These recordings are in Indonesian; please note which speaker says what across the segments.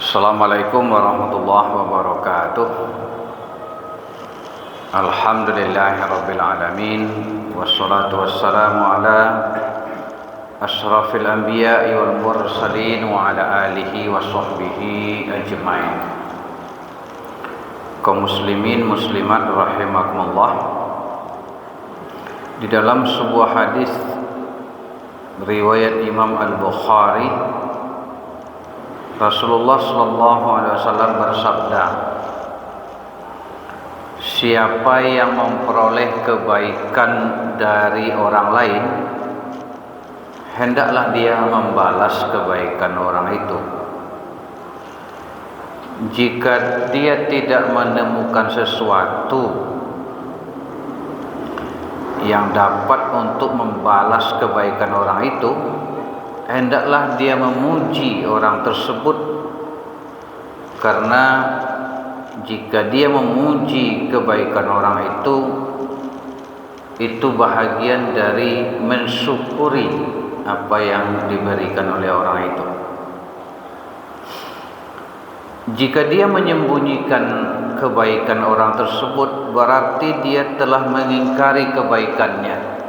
Speaker 1: Assalamualaikum warahmatullahi wabarakatuh. Alhamdulillahirabbil alamin wassalatu wassalamu ala asyrafil anbiya'i wal mursalin wa ala alihi wa sahbihi ajmain. Kaum muslimin muslimat rahimakumullah. Di dalam sebuah hadis riwayat Imam Al-Bukhari, Rasulullah sallallahu alaihi wasallam bersabda, siapa yang memperoleh kebaikan dari orang lain, hendaklah dia membalas kebaikan orang itu. Jika dia tidak menemukan sesuatu yang dapat untuk membalas kebaikan orang itu, hendaklah dia memuji orang tersebut, karena jika dia memuji kebaikan orang itu bahagian dari mensyukuri apa yang diberikan oleh orang itu. Jika dia menyembunyikan kebaikan orang tersebut, berarti dia telah mengingkari kebaikannya.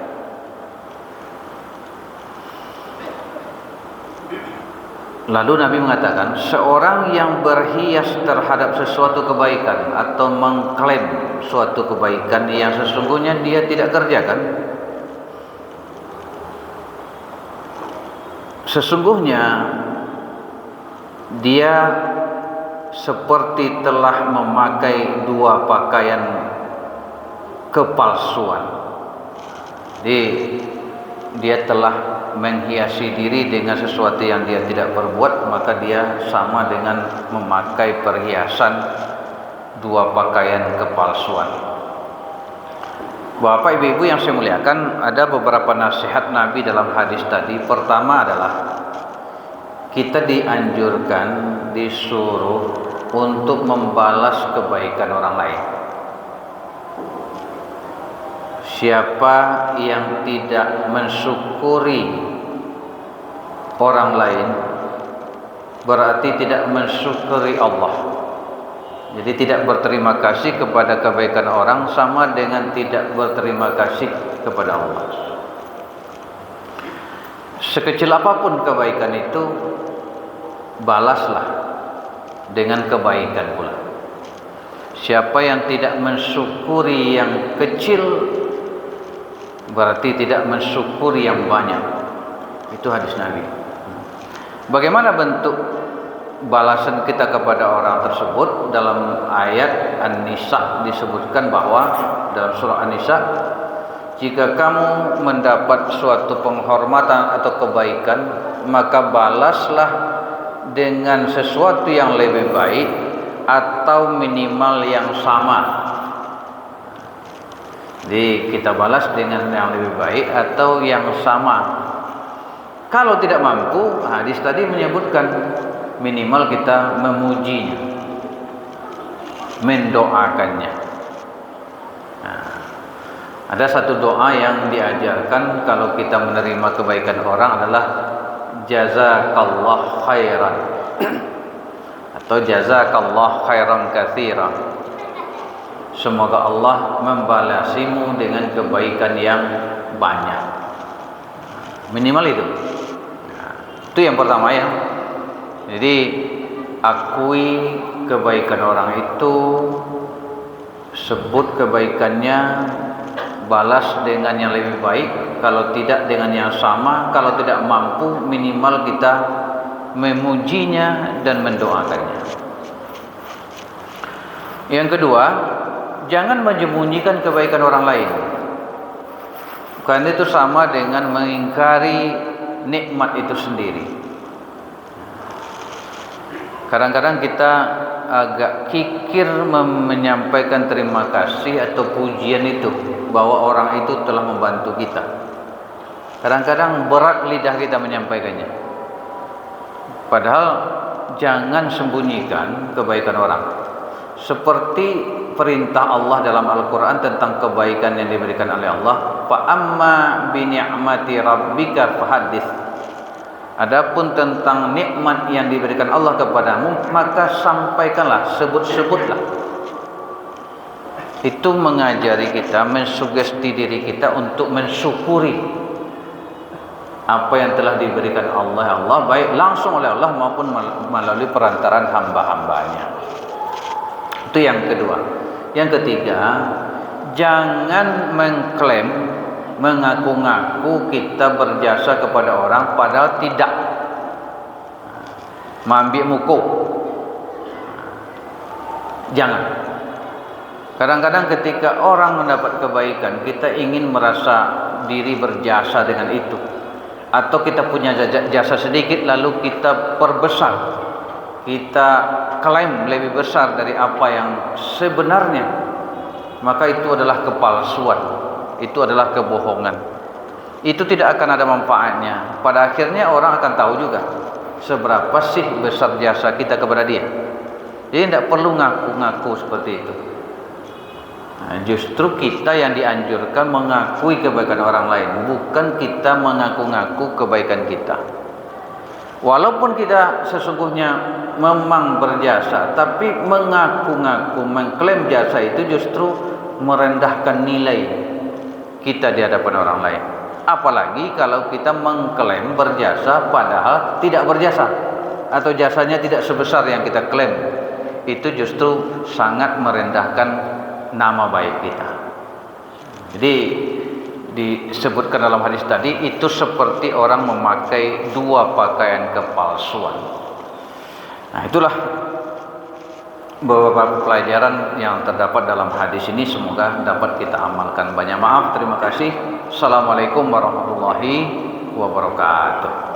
Speaker 1: Lalu Nabi mengatakan, seorang yang berhias terhadap sesuatu kebaikan atau mengklaim suatu kebaikan yang sesungguhnya dia tidak kerjakan, sesungguhnya dia seperti telah memakai dua pakaian kepalsuan. Jadi dia telah menghiasi diri dengan sesuatu yang dia tidak perbuat, maka dia sama dengan memakai perhiasan dua pakaian kepalsuan. Bapak Ibu yang saya muliakan, ada beberapa nasihat Nabi dalam hadis tadi. Pertama adalah kita dianjurkan, disuruh untuk membalas kebaikan orang lain. Siapa yang tidak mensyukuri orang lain, berarti tidak mensyukuri Allah. Jadi tidak berterima kasih kepada kebaikan orang sama dengan tidak berterima kasih kepada Allah. Sekecil apapun kebaikan itu, balaslah dengan kebaikan pula. Siapa yang tidak mensyukuri yang kecil, berarti tidak mensyukuri yang banyak. Itu hadis Nabi. Bagaimana bentuk balasan kita kepada orang tersebut? Dalam ayat An-Nisa disebutkan bahwa dalam surah An-Nisa, jika kamu mendapat suatu penghormatan atau kebaikan, maka balaslah dengan sesuatu yang lebih baik atau minimal yang sama. Jadi kita balas dengan yang lebih baik atau yang sama. Kalau tidak mampu, hadis tadi menyebutkan minimal kita memujinya, mendoakannya. Nah, ada satu doa yang diajarkan kalau kita menerima kebaikan orang adalah jazakallah khairan atau jazakallah khairan katsira. Semoga Allah membalasimu dengan kebaikan yang banyak. Minimal itu. Nah, itu yang pertama ya. Jadi akui kebaikan orang itu, sebut kebaikannya, balas dengan yang lebih baik. Kalau tidak dengan yang sama, kalau tidak mampu, minimal kita memujinya dan mendoakannya. Yang kedua, jangan menyembunyikan kebaikan orang lain. Karena itu sama dengan mengingkari nikmat itu sendiri. Kadang-kadang kita agak kikir menyampaikan terima kasih atau pujian itu, bahwa orang itu telah membantu kita. Kadang-kadang berat lidah kita menyampaikannya. Padahal jangan sembunyikan kebaikan orang. Seperti perintah Allah dalam Al-Quran tentang kebaikan yang diberikan oleh Allah, fa amma bi ni'mati rabbika fahaddits. Adapun tentang nikmat yang diberikan Allah kepadamu, maka sampaikanlah, sebut-sebutlah. Itu mengajari kita, mensugesti diri kita untuk mensyukuri apa yang telah diberikan Allah, baik langsung oleh Allah maupun melalui perantaran hamba-hambanya. Itu yang kedua. Yang ketiga, jangan mengklaim, mengaku-ngaku kita berjasa kepada orang padahal tidak. Mambil muka. Jangan. Kadang-kadang ketika orang mendapat kebaikan, kita ingin merasa diri berjasa dengan itu. Atau kita punya jasa sedikit lalu kita perbesar. Kita klaim lebih besar dari apa yang sebenarnya. Maka itu adalah kepalsuan. Itu adalah kebohongan. Itu tidak akan ada manfaatnya. Pada akhirnya orang akan tahu juga seberapa sih besar jasa kita kepada dia. Jadi tidak perlu ngaku-ngaku seperti itu. Nah, justru kita yang dianjurkan mengakui kebaikan orang lain, bukan kita mengaku-ngaku kebaikan kita. Walaupun kita sesungguhnya memang berjasa, tapi mengaku-ngaku, mengklaim jasa itu justru merendahkan nilai kita di hadapan orang lain. Apalagi kalau kita mengklaim berjasa padahal tidak berjasa, atau jasanya tidak sebesar yang kita klaim. Itu justru sangat merendahkan nama baik kita. Jadi disebutkan dalam hadis tadi, itu seperti orang memakai dua pakaian kepalsuan. Nah, itulah beberapa pelajaran yang terdapat dalam hadis ini, semoga dapat kita amalkan. Banyak maaf, terima kasih. Assalamualaikum warahmatullahi wabarakatuh.